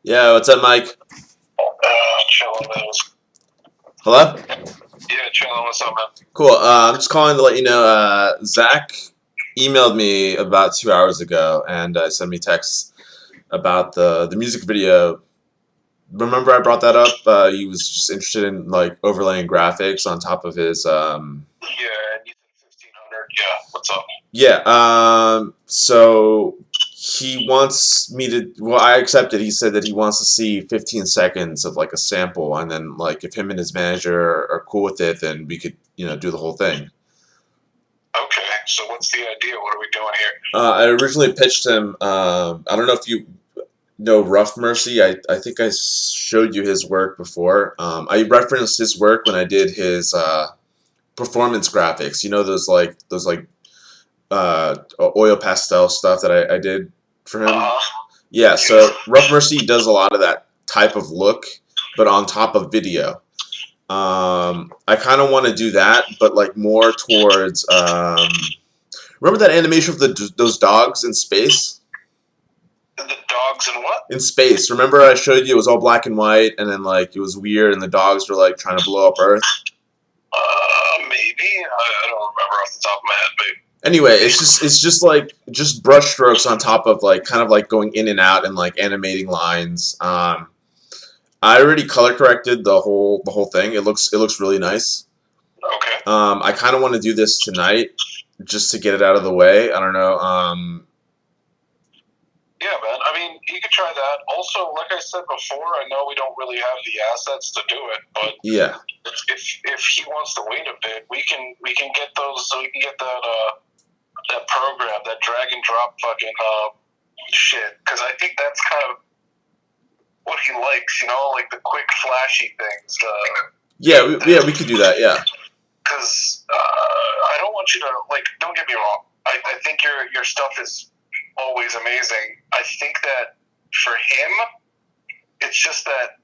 Yeah, what's up, Mike? Chilling, man. Hello? Yeah, chilling. What's up, man? Cool. I'm just calling to let you know, Zach emailed me about 2 hours ago and sent me texts about the music video. Remember I brought that up? He was just interested in like overlaying graphics on top of his Yeah, and you said 1500. Yeah, what's up? yeah, so he wants me to, well, I accepted. He said that he wants to see 15 seconds of like a sample, and then like if him and his manager are cool with it, then we could, do the whole thing. Okay, so what's the idea? What are we doing here? I originally pitched him, I don't know if you know Rough Mercy. I think I showed you his work before. I referenced his work when I did his performance graphics. You know those oil pastel stuff that I did for him. Yeah, so Rough Mercy does a lot of that type of look, but on top of video. I kind of want to do that, but like more towards. Remember that animation of those dogs in space? The dogs and what? In space. Remember I showed you it was all black and white, and then like it was weird, and the dogs were like trying to blow up Earth. Maybe I don't remember off the top of my head, but Anyway, it's just like just brush strokes on top of like kind of like going in and out and like animating lines. I already color corrected the whole thing. It looks really nice. okay. I kind of want to do this tonight just to get it out of the way. I don't know. Yeah, man. I mean, you could try that. Also, like I said before, I know we don't really have the assets to do it, but Yeah. if he wants to wait a bit, we can get those. So we can get that program, that drag and drop fucking shit, because I think that's kind of what he likes, like the quick, flashy things. Yeah, we could do that. Yeah. Because I don't want you to Don't get me wrong. I think your stuff is always amazing. I think that for him, it's just that.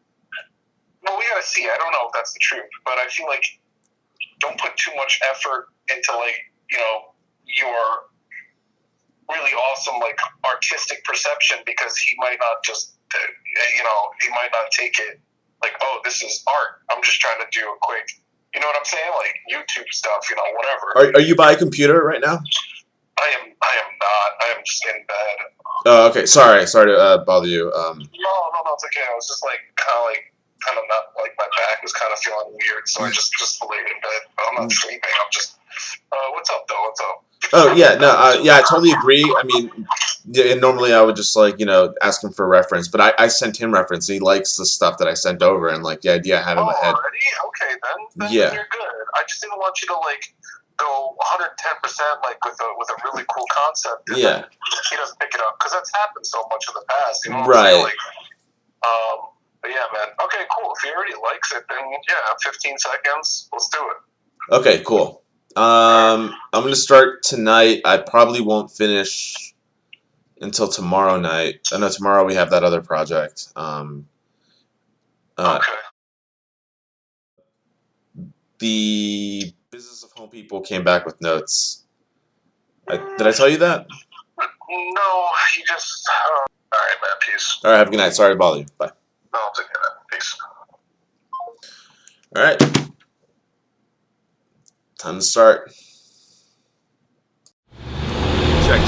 Well, we gotta see. I don't know if that's the truth, but I feel like don't put too much effort into your really awesome artistic perception, because he might not just he might not take it like, oh, this is art. I'm just trying to do a quick, you know what I'm saying, like YouTube stuff, whatever. Are you by a computer right now? I am not. I am just in bed. Oh, okay. Sorry to bother you. No, it's okay. I was just kind of not like my back was kind of feeling weird, so I just laid in bed. But I'm not sleeping. I'm just. What's up, though? What's up? Oh yeah, no, yeah, I totally agree. I mean, yeah, normally I would just ask him for a reference, but I sent him reference. He likes the stuff that I sent over, and like the idea I have in my head. Already? Okay, then Yeah. you're good. I just didn't want you to go 110% with a really cool concept. And Yeah. he doesn't pick it up, because that's happened so much in the past. You know what Right. I'm saying? But yeah, man. Okay, cool. If he already likes it, then yeah, 15 seconds. Let's do it. Okay, cool. I'm gonna start tonight. I probably won't finish until tomorrow night. I know tomorrow we have that other project. Okay. The Business of Home people came back with notes. Did I tell you that? No, he just. All right, man. Peace. All right, have a good night. Sorry to bother you. Bye. No, I'll take care of that. Peace. All right. Time to start. Check.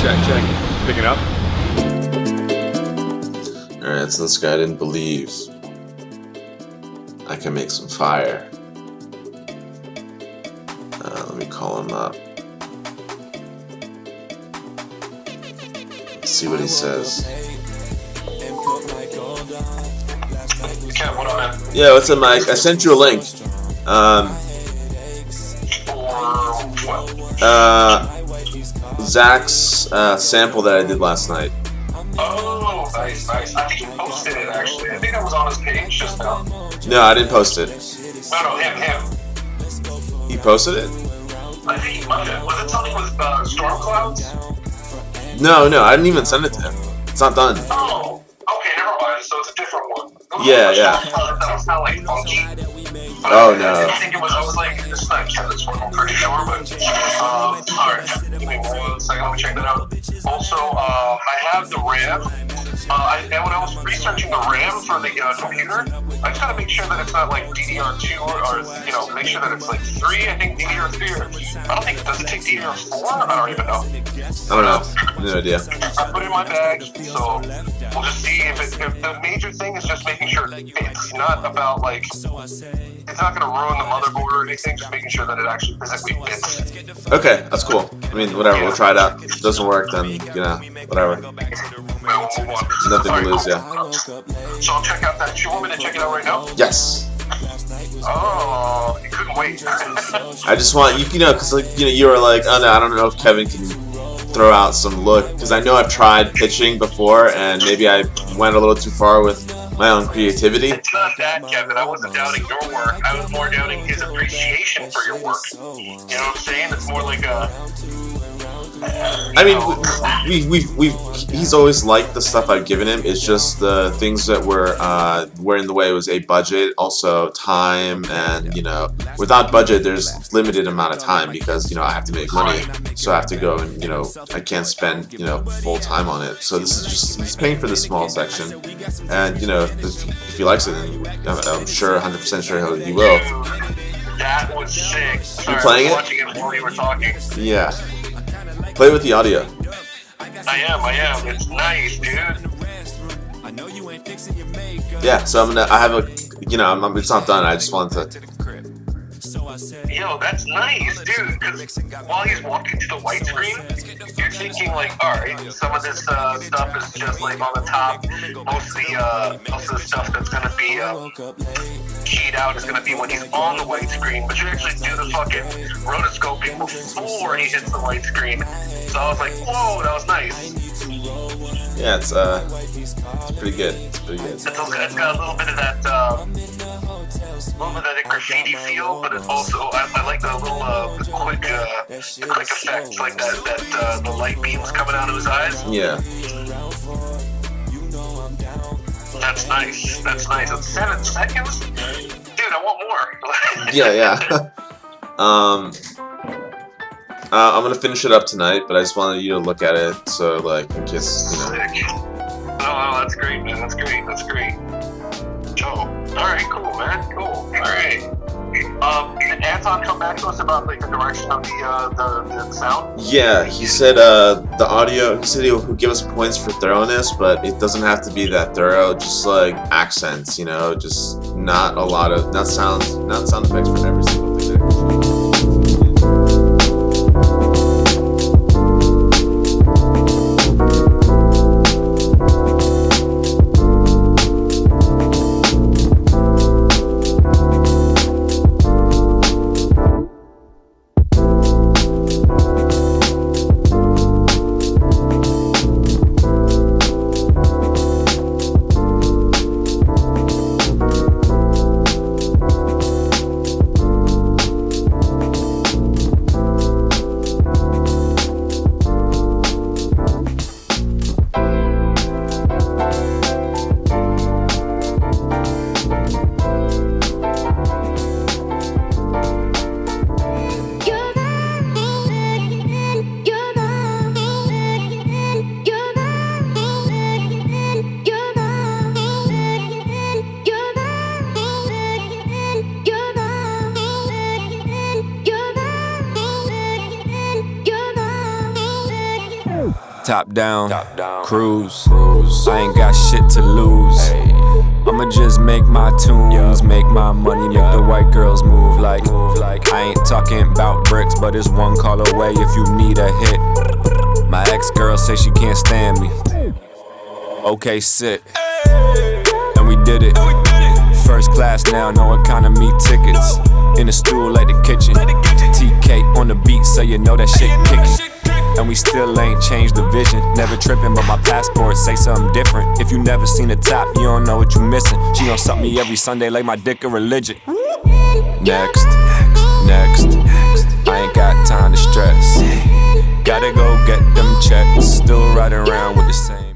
Picking up. All right, so this guy didn't believe I can make some fire. Let me call him up. Let's see what he says. Ken, what up, man? Yeah, what's up, Mike? I sent you a link. Zach's sample that I did last night. Oh, nice. I think he posted it, actually. I think that was on his page just now. No, I didn't post it. No, him. He posted it? I think he might have. Was it something with storm clouds? No, I didn't even send it to him. It's not done. Oh, okay, never mind. So it's a different one. Yeah. That was not funky. But Oh I no. didn't think it was. I was like, this is not this one. I'm pretty sure, but all right. Give me 1 second. Let me check that out. Also, I have the RAM. And when I was researching the RAM for the computer, I just gotta make sure that it's not like DDR2 or make sure that it's like 3. I think DDR3. I don't think does it take DDR4? I don't even know. I don't know. No idea. I put it in my bag, so we'll just see if the major thing is just making sure it's not about like it's not gonna ruin the motherboard or anything. Just making sure that it actually physically fits. Okay, that's cool. I mean, whatever. We'll try it out. If it doesn't work, then whatever. We'll move on. Nothing to lose, yeah. So I'll check out that. You want me to check it out right now? Yes. Oh, you couldn't wait. I just want because you were like, oh no, I don't know if Kevin can throw out some look, because I know I've tried pitching before and maybe I went a little too far with my own creativity. It's not that, Kevin. I wasn't doubting your work. I was more doubting his appreciation for your work. You know what I'm saying? It's more like a. I mean, he's always liked the stuff I've given him. It's just the things that were in the way was a budget, also time, and without budget, there's limited amount of time because I have to make money, so I have to go and I can't spend full time on it. So this is just he's paying for the small section, and if he likes it, then I'm sure 100% sure he will. That was sick. Sorry, You playing I was it? watching it while you were talking. Yeah. Play with the audio. I am. It's nice, dude. Yeah, so I have it's not done. I just wanted to. Yo, that's nice, dude. Because while he's walking to the white screen, you're thinking like, all right, some of this stuff is just like on the top. Most of the stuff that's gonna be keyed out is gonna be when he's on the white screen. But you actually do the fucking rotoscoping before he hits the white screen. So I was like, whoa, that was nice. Yeah, it's pretty good. It's pretty good. It's got a little bit of that. Graffiti feel, but it also I like the little quick effects like that the light beams coming out of his eyes. Yeah. That's nice. It's 7 seconds, dude. I want more. Yeah. I'm gonna finish it up tonight, but I just wanted you to look at it, so like in case Sick. Oh, that's great, man. That's great. Oh, all right, cool, man. Cool. All right. Did Anton come back to us about like the direction of the sound? Yeah, he said the audio. He said he'll give us points for thoroughness, but it doesn't have to be that thorough. Just like accents, just not a lot of not sound effects for every single thing. Top down, cruise. I ain't got shit to lose. I'ma just make my tunes, make my money, make the white girls move like. I ain't talking about bricks, but it's one call away if you need a hit. My ex-girl say she can't stand me. Okay, sit. And we did it. First class now, no economy tickets. In the stool like the kitchen. TK on the beat, so you know that shit kicking. And we still ain't changed the vision. Never tripping, but my passport say something different. If you never seen the top, you don't know what you missing. She gon' suck me every Sunday like my dick a religion. Next. I ain't got time to stress. Gotta go get them checks. Still riding around with the same